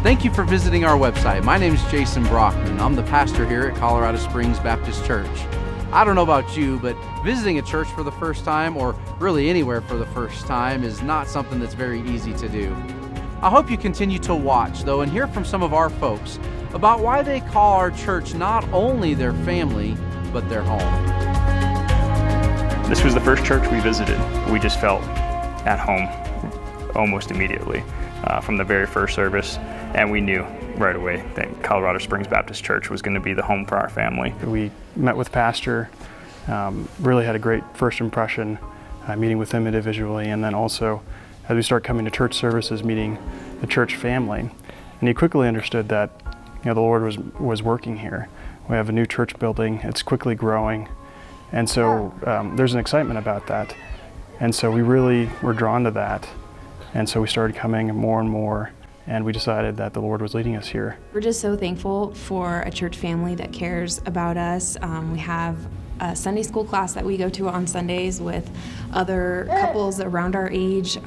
Thank you for visiting our website. My name is Jason Brockman. I'm the pastor here at Colorado Springs Baptist Church. I don't know about you, but visiting a church for the first time, or really anywhere for the first time, is not something that's very easy to do. I hope you continue to watch, though, and hear from some of our folks about why they call our church not only their family, but their home. This was the first church we visited. We just felt at home almost immediately from the very first service, and we knew right away that Colorado Springs Baptist Church was going to be the home for our family. We met with Pastor, really had a great first impression meeting with him individually, and then also as we start coming to church services, meeting the church family. And he quickly understood that the Lord was working here. We have a new church building, it's quickly growing, and so there's an excitement about that. And so we really were drawn to that, and so we started coming more and more, and we decided that the Lord was leading us here. We're just so thankful for a church family that cares about us. We have a Sunday school class that we go to on Sundays with other couples around our age,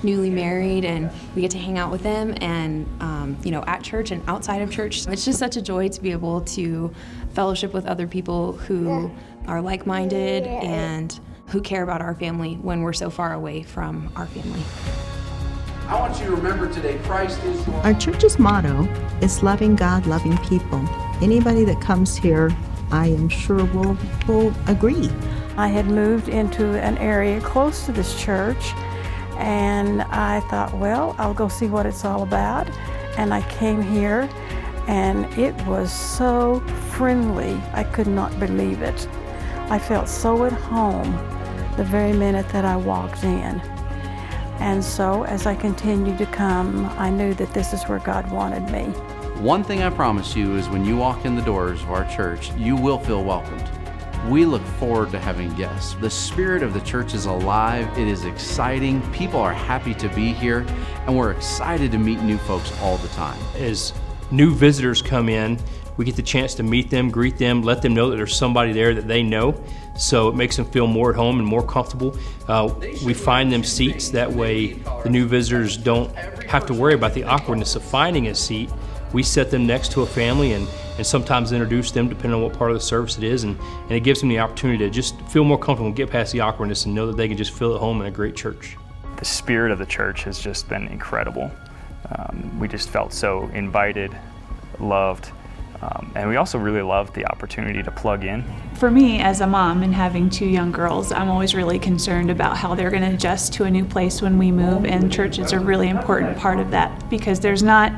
newly married, and we get to hang out with them and at church and outside of church. It's just such a joy to be able to fellowship with other people who are like-minded and who care about our family when we're so far away from our family. I want you to remember today, Christ is your... Our church's motto is loving God, loving people. Anybody that comes here, I am sure will agree. I had moved into an area close to this church, and I thought, well, I'll go see what it's all about. And I came here, and it was so friendly. I could not believe it. I felt so at home the very minute that I walked in. And so as I continued to come, I knew that this is where God wanted me. One thing I promise you is when you walk in the doors of our church, you will feel welcomed. We look forward to having guests. The spirit of the church is alive. It is exciting. People are happy to be here, and we're excited to meet new folks all the time. As new visitors come in, we get the chance to meet them, greet them, let them know that there's somebody there that they know. So it makes them feel more at home and more comfortable. We find them seats. That way the new visitors don't have to worry about the awkwardness of finding a seat. We set them next to a family and sometimes introduce them depending on what part of the service it is. And it gives them the opportunity to just feel more comfortable and get past the awkwardness and know that they can just feel at home in a great church. The spirit of the church has just been incredible. We just felt so invited, loved, and we also really loved the opportunity to plug in. For me, as a mom and having two young girls, I'm always really concerned about how they're going to adjust to a new place when we move, and church is a really important part of that because there's not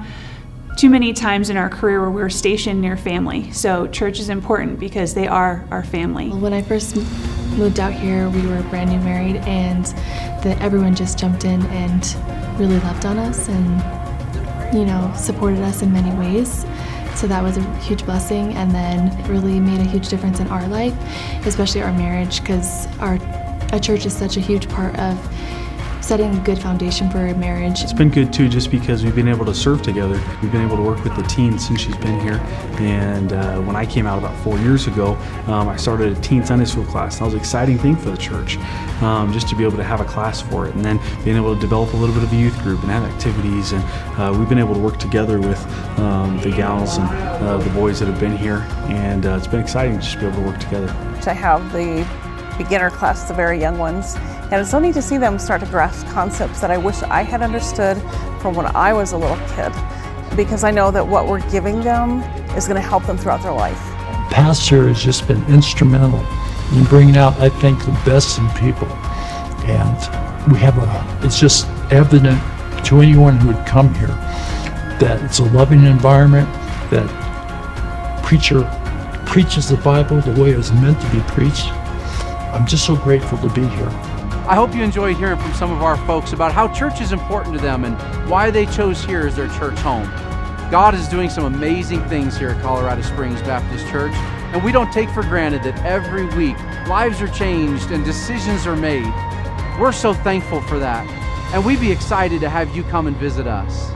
too many times in our career where we're stationed near family. So church is important because they are our family. When I first moved out here, we were brand new married, and everyone just jumped in and really loved on us and supported us in many ways. So that was a huge blessing, and then it really made a huge difference in our life, especially our marriage, because a church is such a huge part of setting a good foundation for a marriage. It's been good too, just because we've been able to serve together. We've been able to work with the teens since she's been here, and when I came out about 4 years ago, I started a teen Sunday school class. That was an exciting thing for the church, just to be able to have a class for it, and then being able to develop a little bit of a youth group and have activities, and we've been able to work together with the gals and the boys that have been here, and it's been exciting to just be able to work together. To have the beginner class, the very young ones, and it's so neat to see them start to grasp concepts that I wish I had understood from when I was a little kid, because I know that what we're giving them is going to help them throughout their life. Pastor has just been instrumental in bringing out, I think, the best in people, and it's just evident to anyone who would come here that it's a loving environment, that preacher preaches the Bible the way it was meant to be preached. I'm just so grateful to be here. I hope you enjoyed hearing from some of our folks about how church is important to them and why they chose here as their church home. God is doing some amazing things here at Colorado Springs Baptist Church, and we don't take for granted that every week lives are changed and decisions are made. We're so thankful for that, and we'd be excited to have you come and visit us.